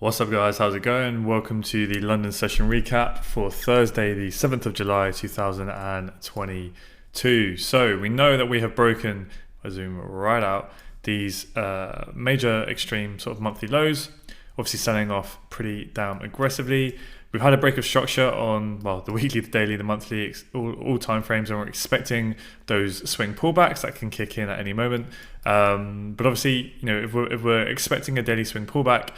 What's up guys, how's it going? Welcome to the London session recap for Thursday the 7th of July 2022. So we know that we have broken, I zoom right out, these major extreme sort of monthly lows, obviously selling off pretty damn aggressively. We've had a break of structure on, well, the weekly, the daily, the monthly, all time frames, and we're expecting those swing pullbacks that can kick in at any moment. But obviously, if we're expecting a daily swing pullback,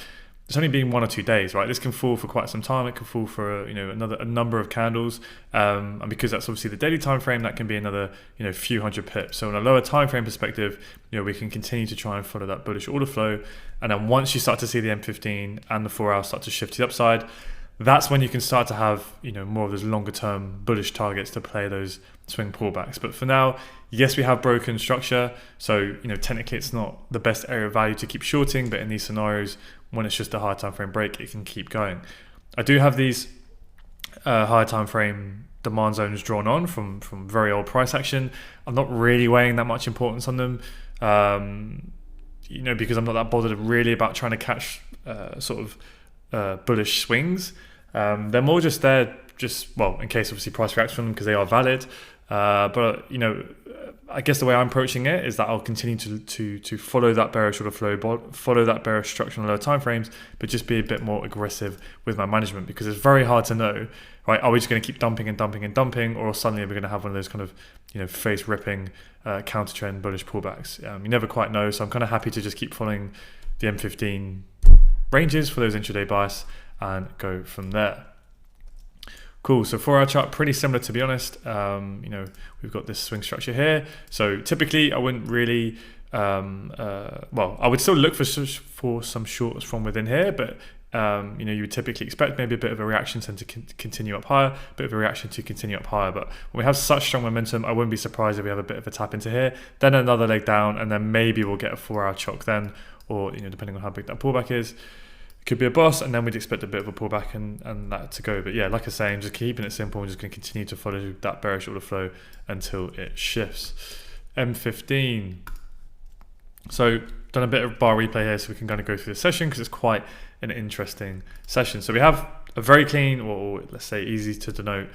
it's only been 1 or 2 days, right? This can fall for quite some time. It can fall for a number of candles, and because that's obviously the daily time frame, that can be another few hundred pips. So on a lower time frame perspective, we can continue to try and follow that bullish order flow. And then once you start to see the M15 and the 4 hour start to shift to the upside, that's when you can start to have more of those longer term bullish targets to play those swing pullbacks. But for now, yes, we have broken structure, so technically it's not the best area of value to keep shorting, but in these scenarios when it's just a higher time frame break, it can keep going. I do have these higher time frame demand zones drawn on from very old price action. I'm not really weighing that much importance on them, because I'm not that bothered really about trying to catch bullish swings. They're more just there, in case obviously price reacts from them, because they are valid. But I guess the way I'm approaching it is that I'll continue to follow that bearish order flow, follow that bearish structure on lower time frames, but just be a bit more aggressive with my management, because it's very hard to know, right? Are we just going to keep dumping and dumping and dumping, or suddenly we're going to have one of those kind of face ripping counter trend bullish pullbacks? You never quite know, so I'm kind of happy to just keep following the M15 ranges for those intraday bias and go from there. Cool. So 4 hour chart, pretty similar, to be honest. We've got this swing structure here. So typically I wouldn't really, I would still look for some shorts from within here, but you would typically expect maybe a bit of a reaction to continue up higher, a bit of a reaction to continue up higher. But when we have such strong momentum, I wouldn't be surprised if we have a bit of a tap into here, then another leg down, and then maybe we'll get a 4 hour chock then, or depending on how big that pullback is. Could be a boss, and then we'd expect a bit of a pullback and that to go. But yeah, like I say, I'm just keeping it simple. I'm just going to continue to follow that bearish order flow until it shifts. M15. So done a bit of bar replay here, so we can kind of go through the session because it's quite an interesting session. So we have a very clean, or let's say easy to denote,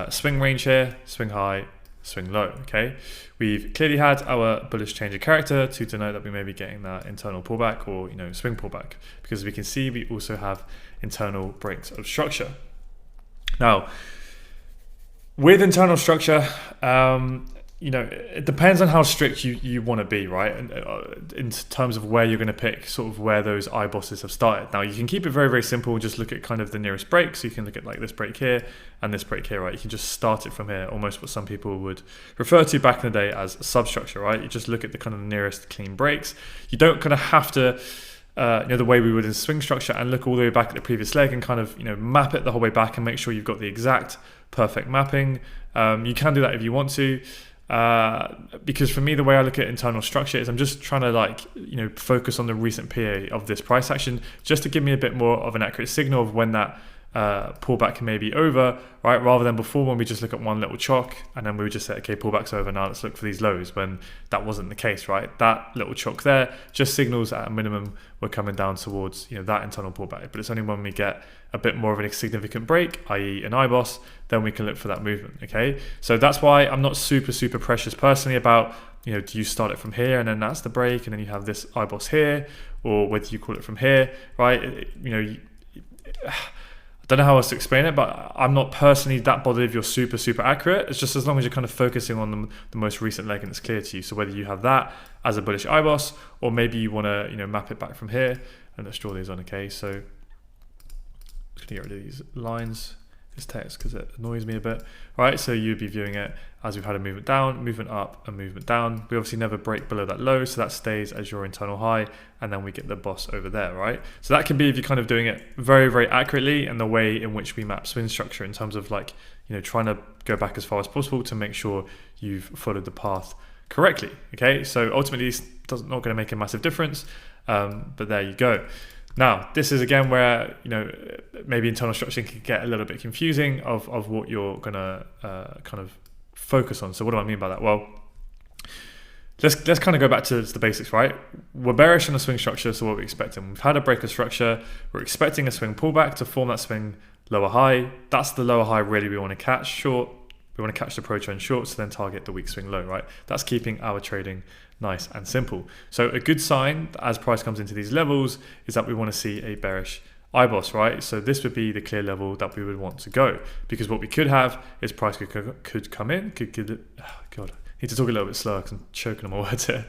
swing range here, swing high, swing low. Okay, we've clearly had our bullish change of character to denote that we may be getting that internal pullback or swing pullback, because as we can see, we also have internal breaks of structure. Now with internal structure, it depends on how strict you want to be, right? And in terms of where you're going to pick, sort of where those I bosses have started. Now you can keep it very, very simple. Just look at kind of the nearest break. So you can look at like this break here and this break here, right? You can just start it from here, almost what some people would refer to back in the day as substructure, right? You just look at the kind of nearest clean breaks. You don't kind of have to, the way we would in swing structure, and look all the way back at the previous leg and kind of, map it the whole way back and make sure you've got the exact perfect mapping. You can do that if you want to. Because for me, the way I look at internal structure is I'm just trying to focus on the recent PA of this price action, just to give me a bit more of an accurate signal of when that pullback may be over, right? Rather than before, when we just look at one little chock and then we would just say, okay, pullback's over, now let's look for these lows, when that wasn't the case, right? That little chock there just signals at a minimum we're coming down towards that internal pullback. But it's only when we get a bit more of a significant break, i.e. an IBOS, then we can look for that movement. Okay, so that's why I'm not super precious personally about do you start it from here and then that's the break and then you have this IBOS here, or whether you call it from here, right? I don't know how else to explain it, but I'm not personally that bothered if you're super accurate. It's just as long as you're kind of focusing on the most recent leg and it's clear to you. So whether you have that as a bullish IBOS, or maybe you want to map it back from here, and let's draw these on. Okay, so I'm just gonna get rid of these lines, this text, because it annoys me a bit. Right, so you'd be viewing it as we've had a movement down, movement up, and movement down. We obviously never break below that low, so that stays as your internal high, and then we get the boss over there, right? So that can be if you're kind of doing it very accurately, and the way in which we map swing structure in terms of trying to go back as far as possible to make sure you've followed the path correctly. Okay, so ultimately it's not going to make a massive difference, but there you go. Now, this is again where maybe internal structure can get a little bit confusing of what you're gonna kind of focus on. So what do I mean by that? Well, let's kind of go back to the basics, right? We're bearish on a swing structure, so what we're expecting. We've had a break of structure. We're expecting a swing pullback to form that swing lower high. That's the lower high really we want to catch short. We want to catch the pro trend short to then target the weak swing low, right? That's keeping our trading nice and simple. So a good sign as price comes into these levels is that we want to see a bearish IBOS, right? So this would be the clear level that we would want to go, because what we could have is price could come in, God, I need to talk a little bit slower because I'm choking on my words here.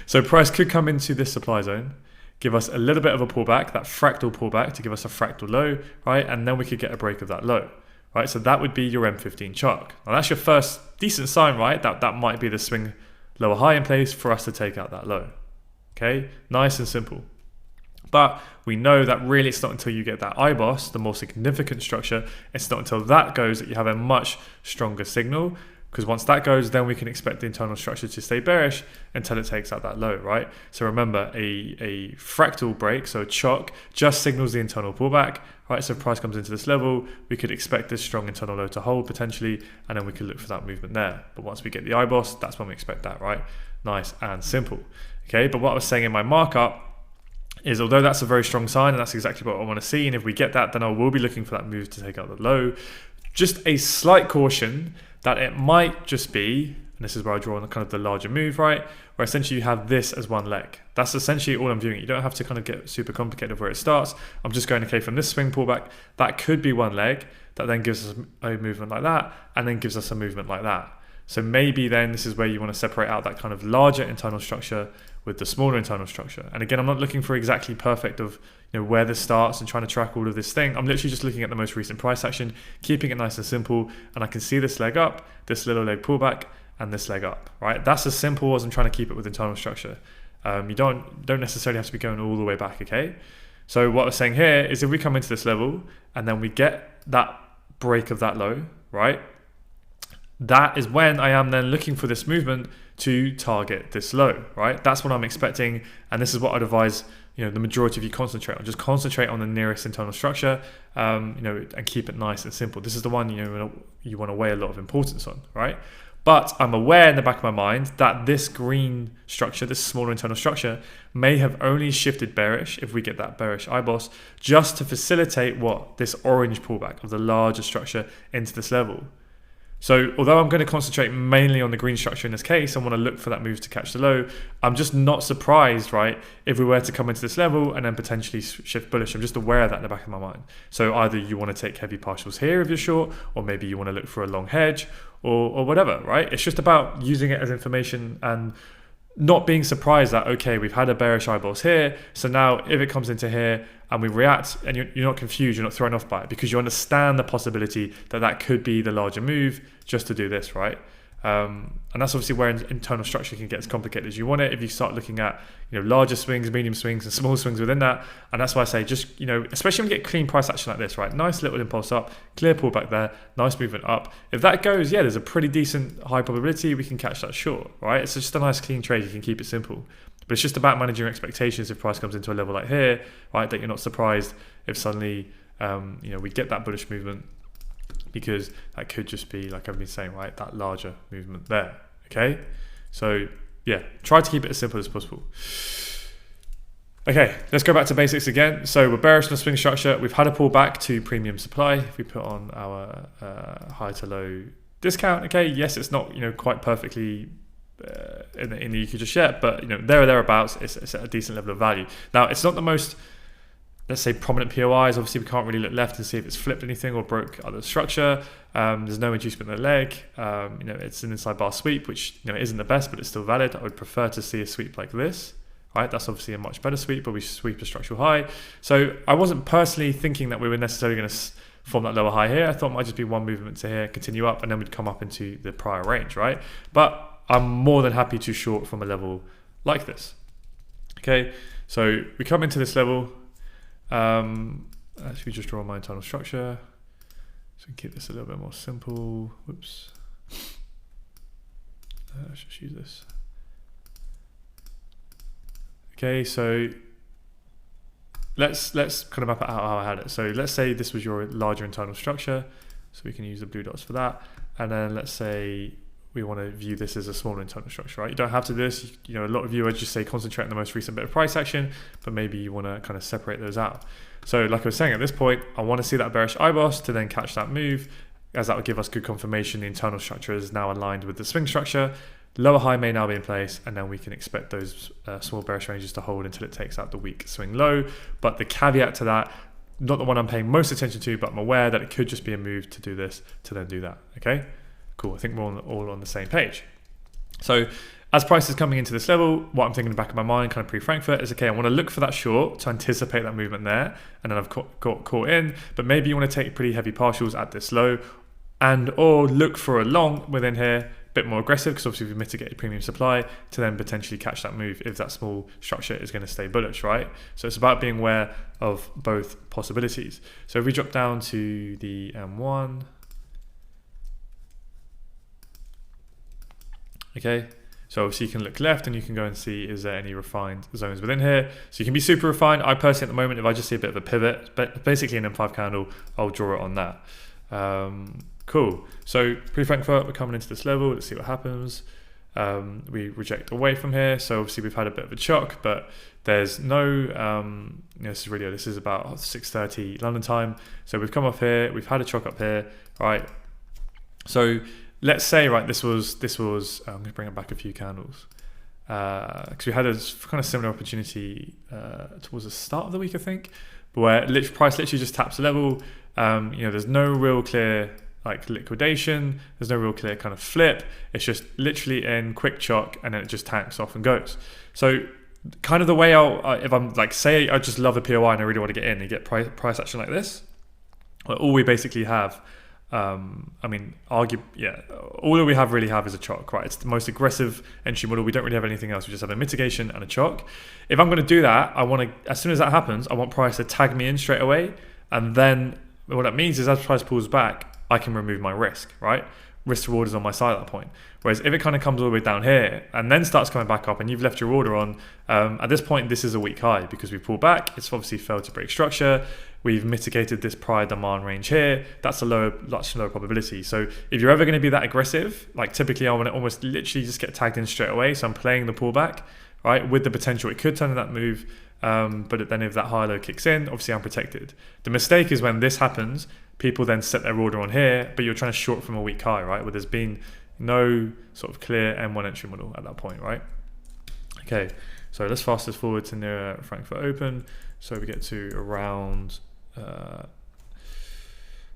So price could come into this supply zone, give us a little bit of a pullback, that fractal pullback to give us a fractal low, right? And then we could get a break of that low, right? So that would be your M15 chart. Now that's your first decent sign, right? That might be the swing lower high in place for us to take out that low. Okay, nice and simple. But we know that really it's not until you get that IBOS, the more significant structure, it's not until that goes that you have a much stronger signal, because once that goes, then we can expect the internal structure to stay bearish until it takes out that low, right? So remember, a fractal break, so a chock, just signals the internal pullback, right? So if price comes into this level, we could expect this strong internal low to hold potentially, and then we could look for that movement there. But once we get the IBOS, that's when we expect that, right? Nice and simple. Okay, but what I was saying in my markup is, although that's a very strong sign and that's exactly what I want to see, and if we get that, then I will be looking for that move to take out the low. Just a slight caution that it might just be, and this is where I draw on kind of the larger move, right, where essentially you have this as one leg. That's essentially all I'm viewing. You don't have to kind of get super complicated where it starts. I'm just going, okay, from this swing pullback, that could be one leg that then gives us a movement like that, and then gives us a movement like that. So maybe then this is where you want to separate out that kind of larger internal structure with the smaller internal structure. And again, I'm not looking for exactly perfect of where this starts and trying to track all of this thing. I'm literally just looking at the most recent price action, keeping it nice and simple, and I can see this leg up, this little leg pullback, and this leg up, right? That's as simple as I'm trying to keep it with internal structure. You don't necessarily have to be going all the way back, okay? So what I was saying here is if we come into this level and then we get that break of that low, right? That is when I am then looking for this movement to target this low, right? That's what I'm expecting, and this is what I'd advise the majority of you concentrate on. Just concentrate on the nearest internal structure, and keep it nice and simple. This is the one you want to weigh a lot of importance on, right? But I'm aware in the back of my mind that this green structure, this smaller internal structure, may have only shifted bearish if we get that bearish IBOS, just to facilitate this orange pullback of the larger structure into this level. So although I'm going to concentrate mainly on the green structure in this case, I want to look for that move to catch the low. I'm just not surprised, right, if we were to come into this level and then potentially shift bullish. I'm just aware of that in the back of my mind. So either you want to take heavy partials here if you're short, or maybe you want to look for a long hedge or whatever, right? It's just about using it as information and not being surprised that, okay, we've had a bearish eyeballs here, so now if it comes into here and we react and you're not confused, you're not thrown off by it, because you understand the possibility that that could be the larger move just to do this, right? And that's obviously where internal structure can get as complicated as you want it if you start looking at larger swings, medium swings, and small swings within that. And that's why I say just especially when you get clean price action like this, right? Nice little impulse up, clear pullback there, nice movement up. If that goes, yeah, there's a pretty decent high probability we can catch that short, right? It's just a nice clean trade. You can keep it simple, but it's just about managing your expectations. If price comes into a level like here, right, that you're not surprised if suddenly we get that bullish movement, because that could just be, like I've been saying, right, that larger movement there, okay? So yeah, try to keep it as simple as possible. Okay, let's go back to basics again. So we're bearish on the swing structure. We've had a pullback to premium supply. If we put on our high to low discount, okay, yes, it's not quite perfectly in the EQ just yet, but there or thereabouts, it's at a decent level of value. Now, it's not the most, let's say, prominent POIs. Obviously, we can't really look left and see if it's flipped anything or broke other structure. There's no inducement in the leg. It's an inside bar sweep, which isn't the best, but it's still valid. I would prefer to see a sweep like this. Right, that's obviously a much better sweep, but we sweep a structural high. So I wasn't personally thinking that we were necessarily going to form that lower high here. I thought it might just be one movement to here, continue up, and then we'd come up into the prior range, right? But I'm more than happy to short from a level like this. Okay, so we come into this level. Actually, just draw my internal structure, so we can keep this a little bit more simple. Whoops. Let's just use this. Okay, so let's kind of map out how I had it. So let's say this was your larger internal structure, so we can use the blue dots for that. And then let's say we want to view this as a smaller internal structure, right? You don't have to do this. You know, a lot of you, I just say concentrate on the most recent bit of price action, but maybe you want to kind of separate those out. So like I was saying, at this point, I want to see that bearish IBOS to then catch that move, as that would give us good confirmation the internal structure is now aligned with the swing structure. Lower high may now be in place, and then we can expect those small bearish ranges to hold until it takes out the weak swing low. But the caveat to that, not the one I'm paying most attention to, but I'm aware that it could just be a move to do this, to then do that, okay? Cool, I think we're all on the same page. So as price is coming into this level, what I'm thinking in the back of my mind, kind of pre-Frankfurt, is okay, I want to look for that short to anticipate that movement there, and then I've got caught in, but maybe you want to take pretty heavy partials at this low, and or look for a long within here, a bit more aggressive, because obviously we've mitigated premium supply, to then potentially catch that move if that small structure is going to stay bullish, right? So it's about being aware of both possibilities. So if we drop down to the M1, okay, so obviously you can look left and you can go and see, is there any refined zones within here? So you can be super refined. I personally at the moment, if I just see a bit of a pivot, but basically an M5 candle, I'll draw it on that. Cool. So pre-Frankfurt, we're coming into this level. Let's see what happens. We reject away from here. So obviously we've had a bit of a shock, but there's no, this is about 6:30 London time. So we've come off here. We've had a shock up here, right? So let's say, right, this was I'm going to bring it back a few candles, because we had a kind of similar opportunity towards the start of the week, I think, where price literally just taps the level. There's no real clear like liquidation, there's no real clear kind of flip. It's just literally in quick shock, and then it just tanks off and goes. So kind of the way if I'm like, say I just love the POI and I really want to get in and get price action like this, all we basically have, all that we really have is a chalk, right? It's the most aggressive entry model. We don't really have anything else. We just have a mitigation and a chalk. If I'm going to do that, I want to, as soon as that happens, I want price to tag me in straight away. And then what that means is as price pulls back, I can remove my risk, right? Risk reward is on my side at that point. Whereas if it kind of comes all the way down here and then starts coming back up and you've left your order on, at this point, this is a weak high because we've pulled back. It's obviously failed to break structure. We've mitigated this prior demand range here. That's a much lower probability. So if you're ever going to be that aggressive, like typically I want to almost literally just get tagged in straight away. So I'm playing the pullback, right? With the potential it could turn in that move. But then if that high low kicks in, obviously I'm protected. The mistake is when this happens, people then set their order on here, but you're trying to short from a weak high, right? Where there's been no sort of clear M1 entry model at that point, right? Okay, so let's fast this forward to near Frankfurt Open. So we get to around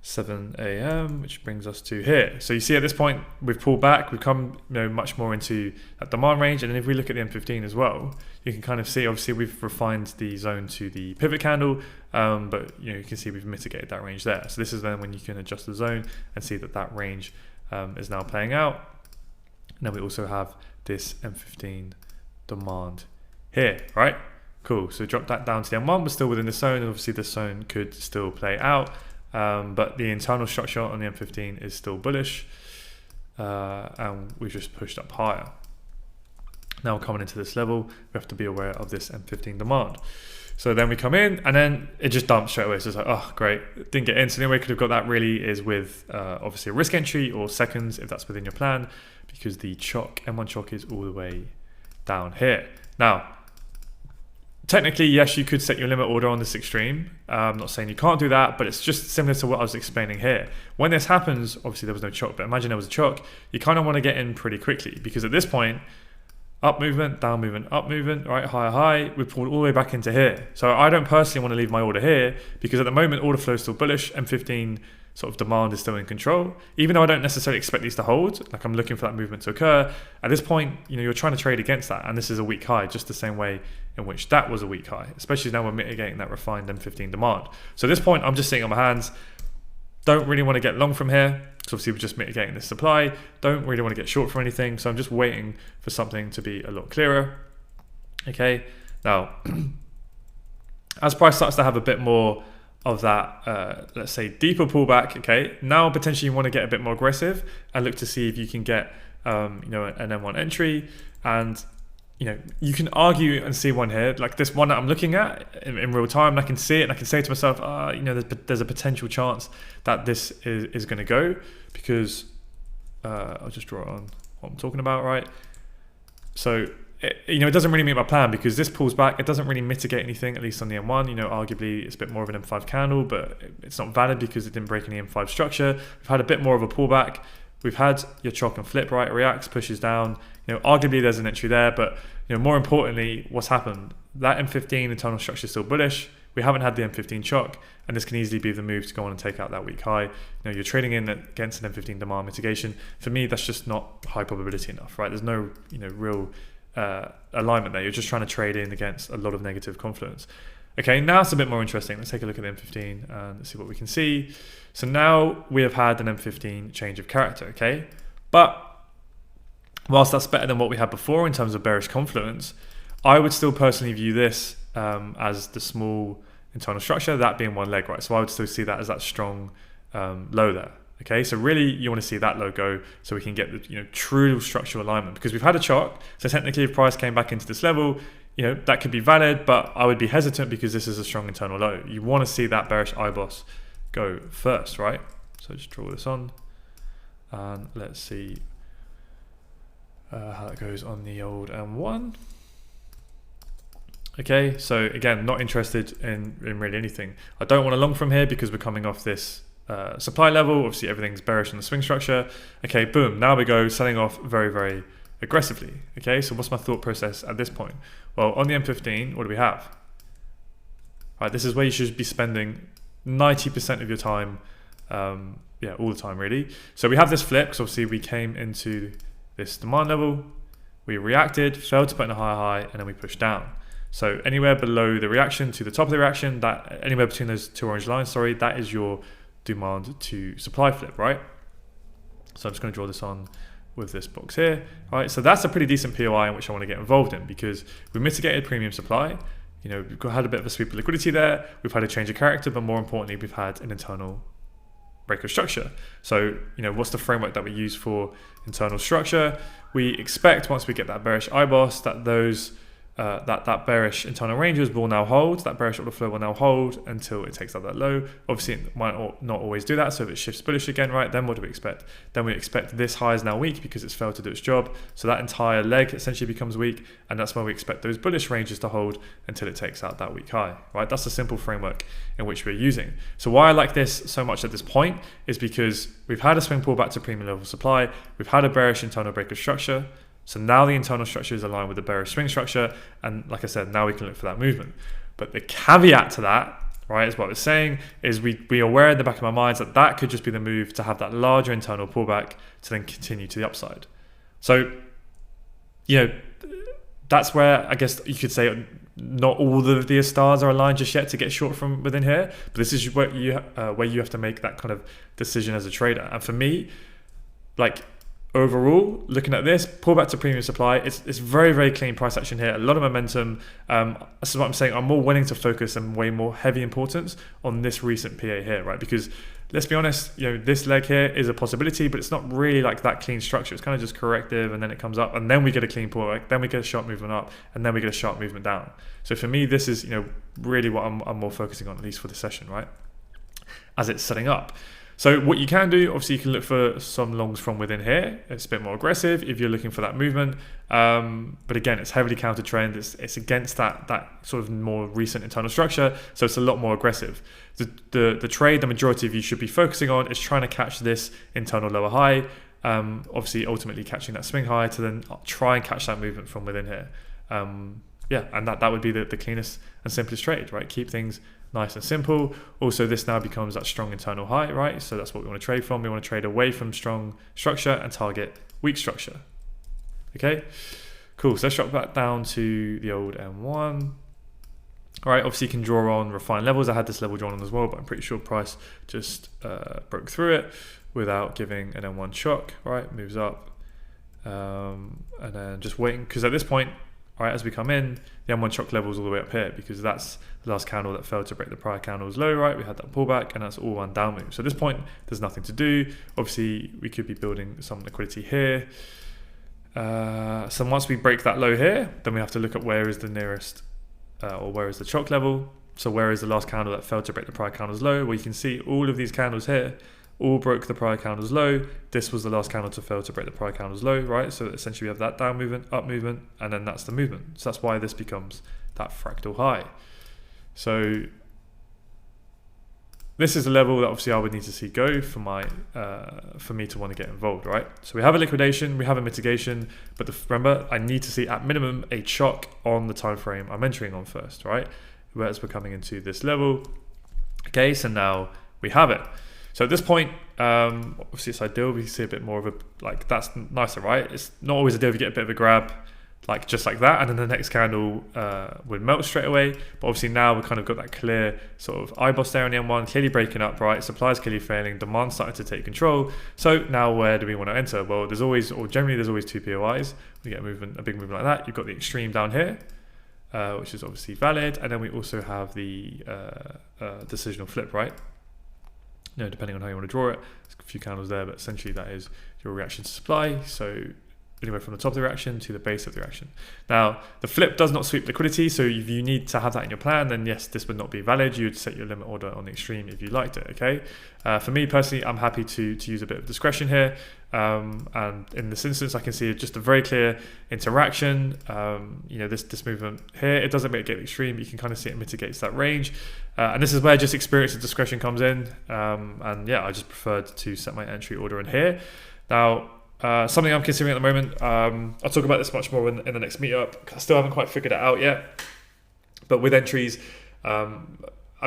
7 a.m., which brings us to here. So you see at this point, we've pulled back, we've come much more into that demand range. And then if we look at the M15 as well, you can kind of see, obviously we've refined the zone to the pivot candle, but you can see we've mitigated that range there. So this is then when you can adjust the zone and see that range is now playing out. And then we also have this M15 demand here, right? Cool, so drop that down to the M1, we're still within the zone, and obviously the zone could still play out. But the internal structure on the M15 is still bullish, and we've just pushed up higher. Now coming into this level, we have to be aware of this M15 demand. So then we come in, and then it just dumps straight away. So it's like, oh, great, didn't get in. So the only way we could have got that really is with obviously a risk entry or seconds if that's within your plan, because the M1 chalk is all the way down here. Now, technically, yes, you could set your limit order on this extreme. I'm not saying you can't do that, but it's just similar to what I was explaining here. When this happens, obviously there was no chalk, but imagine there was a chalk, you kind of want to get in pretty quickly, because at this point, up movement, down movement, up movement, right, higher high, we pulled all the way back into here. So I don't personally want to leave my order here, because at the moment, order flow is still bullish, M15 sort of demand is still in control. Even though I don't necessarily expect these to hold, like I'm looking for that movement to occur, at this point, you're trying to trade against that, and this is a weak high, just the same way in which that was a weak high, especially now we're mitigating that refined M15 demand. So at this point, I'm just sitting on my hands, don't really want to get long from here, because obviously we're just mitigating this supply, don't really want to get short from anything, so I'm just waiting for something to be a lot clearer. Okay, now, as price starts to have a bit more of that, let's say, deeper pullback, okay, now potentially you want to get a bit more aggressive and look to see if you can get, an M1 entry, and you can argue and see one here, like this one that I'm looking at in real time, and I can see it, and I can say to myself, there's a potential chance that this is going to go, because I'll just draw it on what I'm talking about, right? So, it doesn't really meet my plan because this pulls back. It doesn't really mitigate anything, at least on the M1. Arguably it's a bit more of an M5 candle, but it's not valid because it didn't break any M5 structure. We've had a bit more of a pullback. We've had your chock and flip, right? It reacts, pushes down. Arguably there's an entry there, but more importantly, what's happened? That M15 internal structure is still bullish. We haven't had the M15 chock, and this can easily be the move to go on and take out that weak high. You're trading in against an M15 demand mitigation. For me, that's just not high probability enough, right? There's no real alignment there. You're just trying to trade in against a lot of negative confluence. Okay, now it's a bit more interesting. Let's take a look at the M15 and see what we can see. So now we have had an M15 change of character, okay? But whilst that's better than what we had before in terms of bearish confluence, I would still personally view this as the small internal structure, that being one leg, right? So I would still see that as that strong low there. Okay, so really you want to see that low go so we can get the true structural alignment, because we've had a chock. So technically if price came back into this level, that could be valid, but I would be hesitant because this is a strong internal low. You want to see that bearish IBOS go first, right? So just draw this on and let's see how that goes on the old M1. Okay, so again, not interested in really anything. I don't want to long from here because we're coming off this supply level. Obviously everything's bearish in the swing structure. Okay, boom, now we go selling off very, very aggressively. Okay, so what's my thought process at this point? Well, on the M15, what do we have? Right, this is where you should be spending 90% of your time, all the time really. So we have this flip, because obviously we came into this demand level, we reacted, failed to put in a higher high, and then we pushed down. So anywhere below the reaction to the top of the reaction, that anywhere between those two orange lines, that is your demand to supply flip, right? So I'm just going to draw this on with this box here, right? So that's a pretty decent POI in which I want to get involved in, because we mitigated premium supply. We've had a bit of a sweep of liquidity there. We've had a change of character, but more importantly, we've had an internal breaker structure. So, what's the framework that we use for internal structure? We expect once we get that bearish IBOS that those that bearish internal ranges will now hold, that bearish order flow will now hold until it takes out that low. Obviously it might not always do that, so if it shifts bullish again, right, then what do we expect? Then we expect this high is now weak because it's failed to do its job, so that entire leg essentially becomes weak, and that's where we expect those bullish ranges to hold until it takes out that weak high, right? That's a simple framework in which we're using. So why I like this so much at this point is because we've had a swing pullback to premium level supply, we've had a bearish internal breaker structure. So now the internal structure is aligned with the bearish swing structure, and like I said, now we can look for that movement. But the caveat to that, right, is what I was saying, is we are aware in the back of our minds that that could just be the move to have that larger internal pullback to then continue to the upside. So, that's where I guess you could say not all of the stars are aligned just yet to get short from within here, but this is where you have to make that kind of decision as a trader. And for me, overall, looking at this, pull back to premium supply, it's very, very clean price action here, a lot of momentum. This is what I'm saying, I'm more willing to focus and way more heavy importance on this recent PA here, right? Because let's be honest, this leg here is a possibility, but it's not really like that clean structure. It's kind of just corrective, and then it comes up, and then we get a clean pullback, then we get a sharp movement up, and then we get a sharp movement down. So for me, this is really what I'm more focusing on, at least for this session, right? As it's setting up. So what you can do, obviously you can look for some longs from within here. It's a bit more aggressive if you're looking for that movement. But again, it's heavily counter trend. It's against that sort of more recent internal structure. So it's a lot more aggressive. The trade, the majority of you should be focusing on is trying to catch this internal lower high. Obviously ultimately catching that swing high to then try and catch that movement from within here. And that would be the cleanest and simplest trade, right? Keep things nice and simple. Also, this now becomes that strong internal high, right? So that's what we want to trade from. We want to trade away from strong structure and target weak structure. Okay, cool. So let's drop that down to the old M1. All right, obviously you can draw on refined levels. I had this level drawn on as well, but I'm pretty sure price just broke through it without giving an M1 shock, right? Moves up and then just waiting, because at this point, all right, as we come in, the M1 shock level is all the way up here, because that's the last candle that failed to break the prior candle's low, right? We had that pullback, and that's all one down move. So at this point, there's nothing to do. Obviously, we could be building some liquidity here. So once we break that low here, then we have to look at where is the nearest, or where is the shock level. So where is the last candle that failed to break the prior candle's low? Well, you can see all of these candles here all broke the prior candle's low. This was the last candle to fail to break the prior candle's low, right? So essentially we have that down movement, up movement, and then that's the movement. So that's why this becomes that fractal high. So this is a level that obviously I would need to see go for me to want to get involved, right? So we have a liquidation, we have a mitigation, but remember, I need to see at minimum a chock on the time frame I'm entering on first, right? Whereas we're coming into this level. Okay, so now we have it. So at this point, obviously it's ideal. We see a bit more of a, like, that's nicer, right? It's not always ideal if you get a bit of a grab, like just like that, and then the next candle would melt straight away. But obviously now we've kind of got that clear sort of IBOS there on the M1, clearly breaking up, right? Supply's clearly failing, demand starting to take control. So now where do we want to enter? Well, there's always, or generally there's always two POIs. We get a big movement like that. You've got the extreme down here, which is obviously valid, and then we also have the decisional flip, right? You know, depending on how you want to draw it, there's a few candles there, but essentially that is your reaction to supply. So anywhere from the top of the reaction to the base of the reaction. Now, the flip does not sweep liquidity, so if you need to have that in your plan, then yes, this would not be valid. You would set your limit order on the extreme if you liked it, okay? For me personally, I'm happy to use a bit of discretion here. And in this instance, I can see just a very clear interaction. You know, this movement here, it doesn't make it extreme. You can kind of see it mitigates that range. And this is where just experience and discretion comes in. And yeah, I just preferred to set my entry order in here. Now, something I'm considering at the moment, I'll talk about this much more in the next meetup. I still haven't quite figured it out yet. But with entries, I'm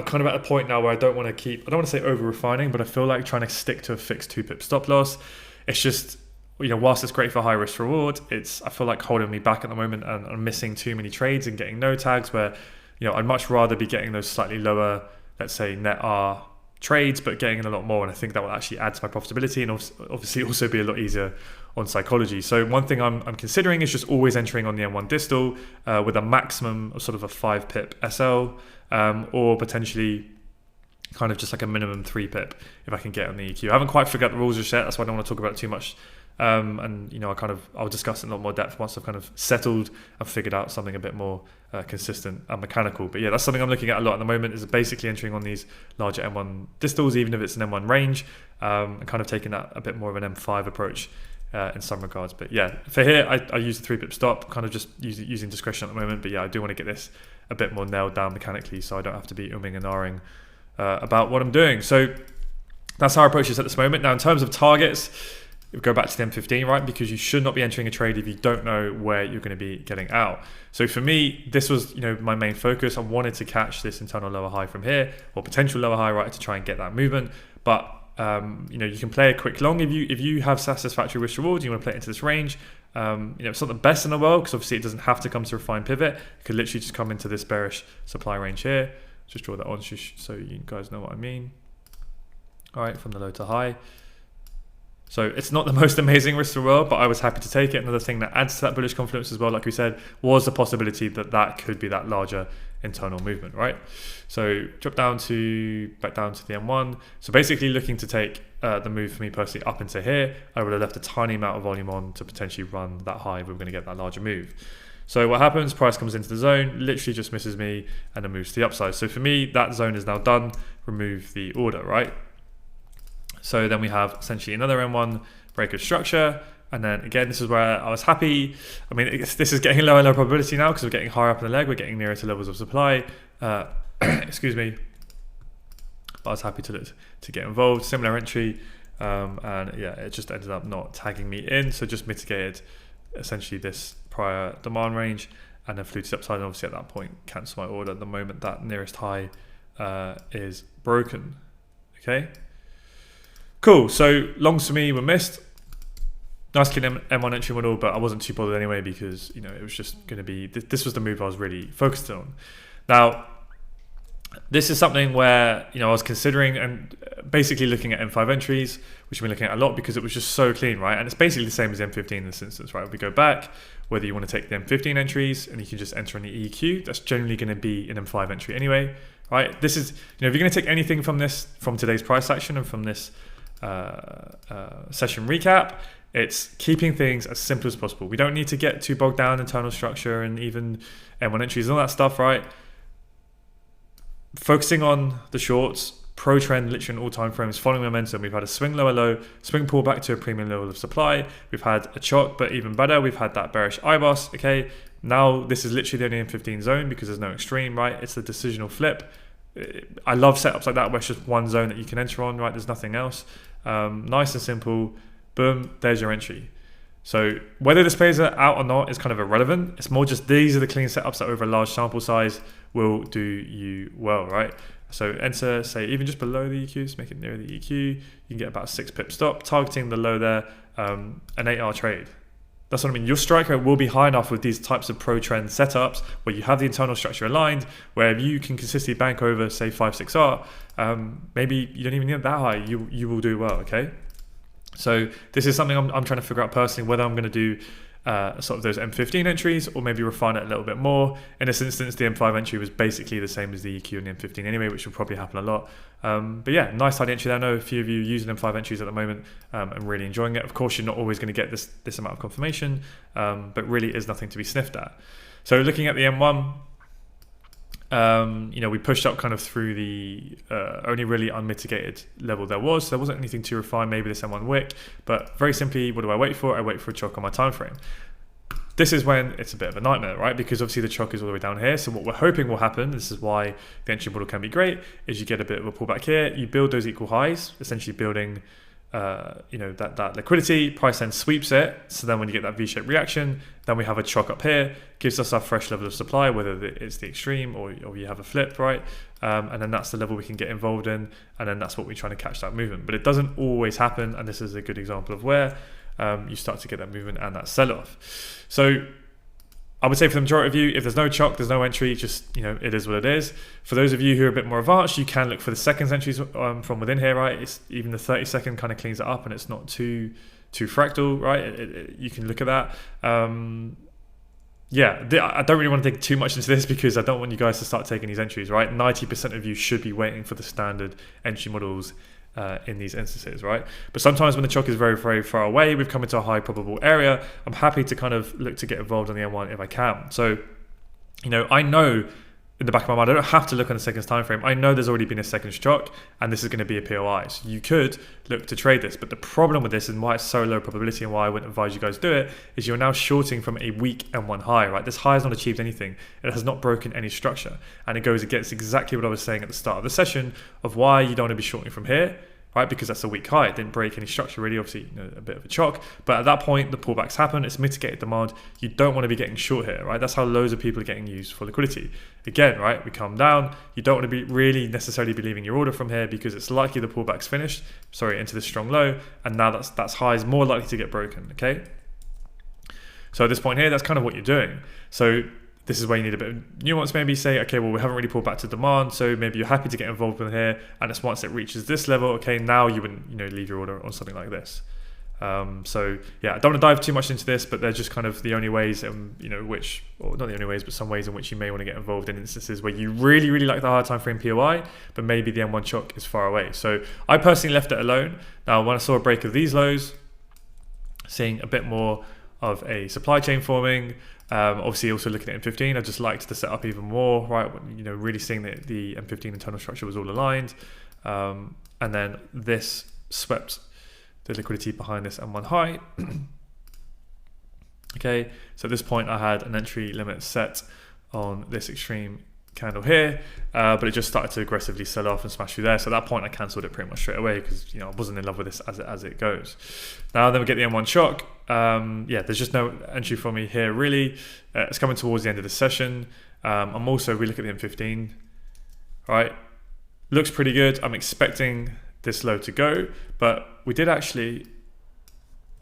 kind of at a point now where I don't want to say over refining, but I feel like trying to stick to a fixed 2-pip stop loss. It's just, you know, whilst it's great for high risk reward, I feel like holding me back at the moment, and I'm missing too many trades and getting no tags where, you know, I'd much rather be getting those slightly lower, let's say net R trades, but getting in a lot more, and I think that will actually add to my profitability and obviously also be a lot easier on psychology. So one thing I'm considering is just always entering on the M1 distal with a maximum of sort of a 5-pip SL, or potentially kind of just like a minimum 3-pip if I can get on the EQ. I haven't quite figured out the rules just yet, that's why I don't want to talk about it too much. And you know, I'll discuss it in a lot more depth once I've kind of settled and figured out something a bit more consistent and mechanical. But yeah, that's something I'm looking at a lot at the moment, is basically entering on these larger M1 distals, even if it's an M1 range, and kind of taking that a bit more of an M5 approach in some regards. But yeah, for here, I use the 3-pip stop, kind of just using discretion at the moment. But yeah, I do want to get this a bit more nailed down mechanically, so I don't have to be umming and ahhing about what I'm doing. So that's how I approach this at this moment. Now, in terms of targets, go back to the M15, right? Because you should not be entering a trade if you don't know where you're going to be getting out. So for me, this was, you know, my main focus. I wanted to catch this internal lower high from here, or potential lower high, right, to try and get that movement. But you know, you can play a quick long if you have satisfactory risk reward. You want to play it into this range. You know, it's not the best in the world, because obviously it doesn't have to come to a refined pivot. It could literally just come into this bearish supply range here. Just draw that on so you guys know what I mean. All right, from the low to high. So it's not the most amazing risk in the world, but I was happy to take it. Another thing that adds to that bullish confidence as well, like we said, was the possibility that that could be that larger internal movement, right? So back down to the M1. So basically looking to take the move for me personally up into here. I would have left a tiny amount of volume on to potentially run that high if we were going to get that larger move. So what happens, price comes into the zone, literally just misses me, and then moves to the upside. So for me, that zone is now done. Remove the order, right? So then we have essentially another M1 breakout structure. And then again, this is where I was happy. I mean, this is getting lower and lower probability now, because we're getting higher up in the leg. We're getting nearer to levels of supply. Excuse me. But I was happy to get involved. Similar entry. And yeah, it just ended up not tagging me in. So just mitigated essentially this prior demand range, and then flew to the upside. And obviously at that point, cancel my order the moment that nearest high is broken. Okay. Cool. So longs for me were missed. Nice clean M1 entry model, but I wasn't too bothered anyway, because, you know, it was just going to be, this was the move I was really focused on. Now, this is something where, you know, I was considering and basically looking at M5 entries, which we've been looking at a lot because it was just so clean, right? And it's basically the same as M15 in this instance, right? If we go back, whether you want to take the M15 entries and you can just enter in the EQ, that's generally going to be an M5 entry anyway, right? This is, you know, if you're going to take anything from this, from today's price action and from this session recap, it's keeping things as simple as possible. We don't need to get too bogged down in internal structure and even M1 entries and all that stuff, right? Focusing on the shorts, pro trend, literally in all time frames, following momentum. We've had a swing lower low, swing pull back to a premium level of supply. We've had a chalk, but even better, we've had that bearish IBOS. Okay, now this is literally the only M15 zone because there's no extreme, right? It's the decisional flip. I love setups like that where it's just one zone that you can enter on, right? There's nothing else. Nice and simple. Boom, there's your entry. So whether this plays out or not is kind of irrelevant. It's more just these are the clean setups that over a large sample size will do you well, right? So enter, say, even just below the EQ, just make it near the EQ. You can get about a 6 pip stop, targeting the low there, an 8R trade. That's what I mean. Your strike rate will be high enough with these types of pro trend setups where you have the internal structure aligned, where you can consistently bank over, say, 5-6R. Maybe you don't even need that high. You will do well, okay? So this is something I'm trying to figure out personally, whether I'm going to do sort of those M15 entries or maybe refine it a little bit more. In this instance, the M5 entry was basically the same as the EQ and the M15 anyway, which will probably happen a lot. But yeah, nice tidy entry there. I know a few of you using M5 entries at the moment and really enjoying it. Of course, you're not always going to get this amount of confirmation, but really is nothing to be sniffed at. So looking at the M1, we pushed up kind of through the only really unmitigated level there was. So there wasn't anything too refined, maybe this M1 wick, but very simply, what do I wait for? I wait for a chalk on my time frame. This is when it's a bit of a nightmare, right? Because obviously the chalk is all the way down here. So what we're hoping will happen, this is why the entry model can be great, is you get a bit of a pullback here. You build those equal highs, essentially building that liquidity. Price then sweeps it. So then when you get that V-shaped reaction, then we have a chalk up here, gives us our fresh level of supply, whether it's the extreme or you have a flip, right? And then that's the level we can get involved in, and then that's what we're trying to catch that movement. But it doesn't always happen, and this is a good example of where you start to get that movement and that sell-off. So I would say for the majority of you, if there's no chalk, there's no entry, just, it is what it is. For those of you who are a bit more advanced, you can look for the seconds entries from within here, right? It's even the 30 second kind of cleans it up and it's not too fractal, right? You can look at that. I don't really want to dig too much into this because I don't want you guys to start taking these entries, right? 90% of you should be waiting for the standard entry models in these instances, right? But sometimes when the chalk is very, very far away, we've come into a high probable area, I'm happy to kind of look to get involved on the M1 if I can. So, I know in the back of my mind, I don't have to look on the seconds time frame. I know there's already been a seconds chalk and this is going to be a POI. So you could look to trade this. But the problem with this and why it's so low probability and why I wouldn't advise you guys do it is you're now shorting from a weak M1 high, right? This high has not achieved anything. It has not broken any structure. And it goes against exactly what I was saying at the start of the session of why you don't want to be shorting from here, right? Because that's a weak high. It didn't break any structure really, obviously, a bit of a chalk. But at that point, the pullbacks happen. It's mitigated demand. You don't want to be getting short here, right? That's how loads of people are getting used for liquidity. Again, right, we come down. You don't want to be really necessarily be leaving your order from here because it's likely the pullback's finished, into this strong low. And now that's high is more likely to get broken, okay? So at this point here, that's kind of what you're doing. So this is where you need a bit of nuance, maybe say, okay, well, we haven't really pulled back to demand, so maybe you're happy to get involved with here, and it's once it reaches this level, okay, now you wouldn't, leave your order on something like this. So yeah, I don't want to dive too much into this, but they're just kind of the only ways, which, or not the only ways, but some ways in which you may want to get involved in instances where you really, really like the higher time frame POI, but maybe the M1 chalk is far away. So I personally left it alone. Now, when I saw a break of these lows, seeing a bit more of a supply chain forming, obviously also looking at M15, I just liked the setup even more, right? Really seeing that the M15 internal structure was all aligned. And then this swept the liquidity behind this M1 high. Okay, so at this point I had an entry limit set on this extreme candle here, but it just started to aggressively sell off and smash through there. So at that point I cancelled it pretty much straight away because I wasn't in love with this as it goes. Now then we get the M1 chalk. There's just no entry for me here really. It's coming towards the end of the session. I'm also, we look at the M15, right? Looks pretty good. I'm expecting this low to go, but we did actually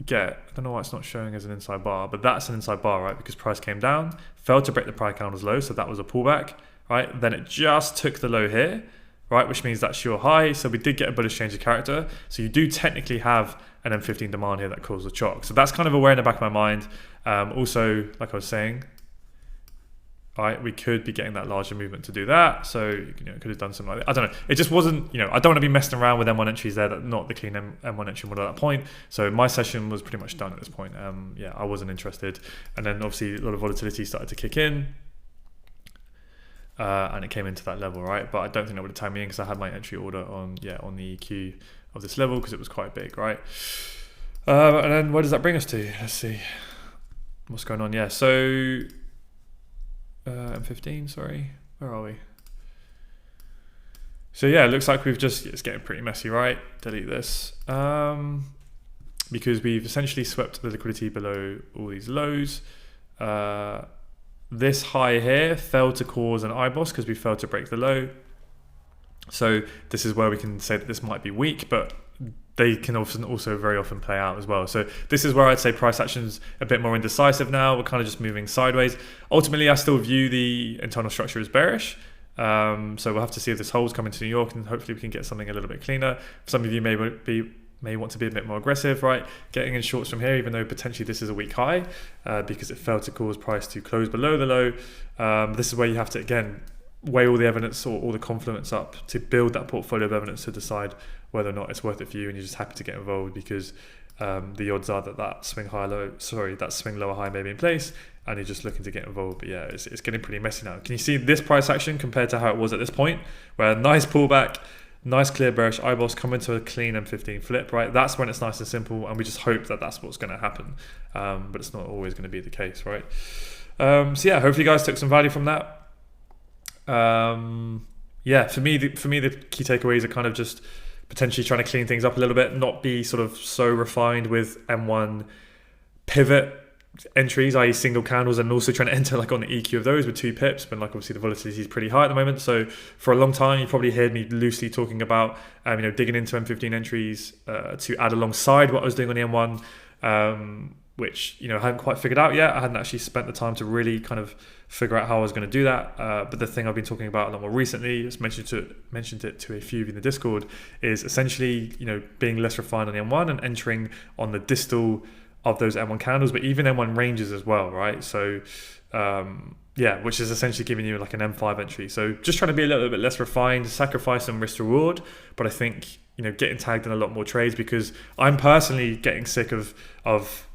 get, I don't know why it's not showing as an inside bar, but that's an inside bar, right? Because price came down, failed to break the prior candle's low, so that was a pullback, right? Then it just took the low here, right? Which means that's your high. So we did get a bullish change of character. So you do technically have an M15 demand here that caused the chalk. So that's kind of aware in the back of my mind. Also, like I was saying, right, we could be getting that larger movement to do that. So, could have done something like that. I don't know. It just wasn't, I don't want to be messing around with M1 entries there, that not the clean M1 entry model at that point. So my session was pretty much done at this point. I wasn't interested. And then obviously a lot of volatility started to kick in. and it came into that level, right? But I don't think that would have timed me in because I had my entry order on the EQ of this level because it was quite big, right? And then where does that bring us to? Let's see what's going on. Yeah, so M15, sorry, where are we? So yeah, it looks like it's getting pretty messy, right? Delete this. Because we've essentially swept the liquidity below all these lows. This high here failed to cause an IBOS because we failed to break the low. So this is where we can say that this might be weak, but they can also very often play out as well. So this is where I'd say price action's a bit more indecisive now. We're kind of just moving sideways. Ultimately, I still view the internal structure as bearish. So we'll have to see if this holds coming to New York, and hopefully we can get something a little bit cleaner. Some of you may want to be a bit more aggressive, right? Getting in shorts from here, even though potentially this is a weak high, because it failed to cause price to close below the low. This is where you have to, again, weigh all the evidence or all the confluence up to build that portfolio of evidence to decide whether or not it's worth it for you, and you're just happy to get involved because the odds are that swing lower high may be in place, and you're just looking to get involved. But yeah, it's getting pretty messy now. Can you see this price action compared to how it was at this point, where a nice pullback, nice clear bearish IBOS come into a clean M15 flip, right? That's when it's nice and simple, and we just hope that that's what's going to happen. But it's not always going to be the case, right? So yeah, hopefully you guys took some value from that. Yeah, for me the key takeaways are kind of just potentially trying to clean things up a little bit, not be sort of so refined with M1 pivot entries, i.e. single candles, and also trying to enter like on the EQ of those with 2 pips, but like obviously the volatility is pretty high at the moment. So for a long time, you probably heard me loosely talking about digging into M15 entries to add alongside what I was doing on the M1, which I hadn't quite figured out yet. I hadn't actually spent the time to really kind of figure out how I was going to do that. But the thing I've been talking about a lot more recently, just mentioned it to a few of you in the Discord, is essentially being less refined on the M1 and entering on the distal of those M1 candles, but even M1 ranges as well, right? So which is essentially giving you like an M5 entry. So just trying to be a little bit less refined, sacrifice some risk reward, but I think getting tagged in a lot more trades, because I'm personally getting sick of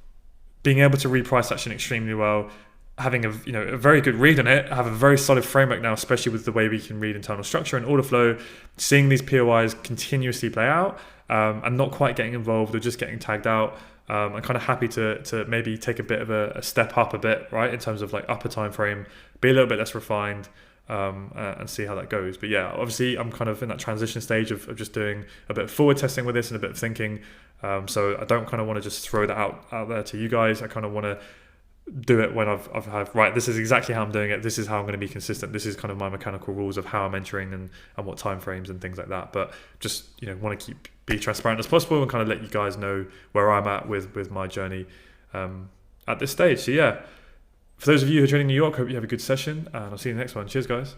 being able to read price action extremely well, having a very good read on it, have a very solid framework now, especially with the way we can read internal structure and order flow, seeing these POIs continuously play out, and not quite getting involved or just getting tagged out. I'm kind of happy to maybe take a bit of a step up a bit, right, in terms of like upper time frame, be a little bit less refined, and see how that goes. But yeah, obviously I'm kind of in that transition stage of just doing a bit of forward testing with this and a bit of thinking. So I don't kind of want to just throw that out there to you guys. I kind of want to do it when I've had, right, this is exactly how I'm doing it, this is how I'm going to be consistent, this is kind of my mechanical rules of how I'm entering and what time frames and things like that. But just want to be transparent as possible and kind of let you guys know where I'm at with my journey at this stage. So yeah, for those of you who are joining New York, hope you have a good session, and I'll see you in the next one. Cheers guys.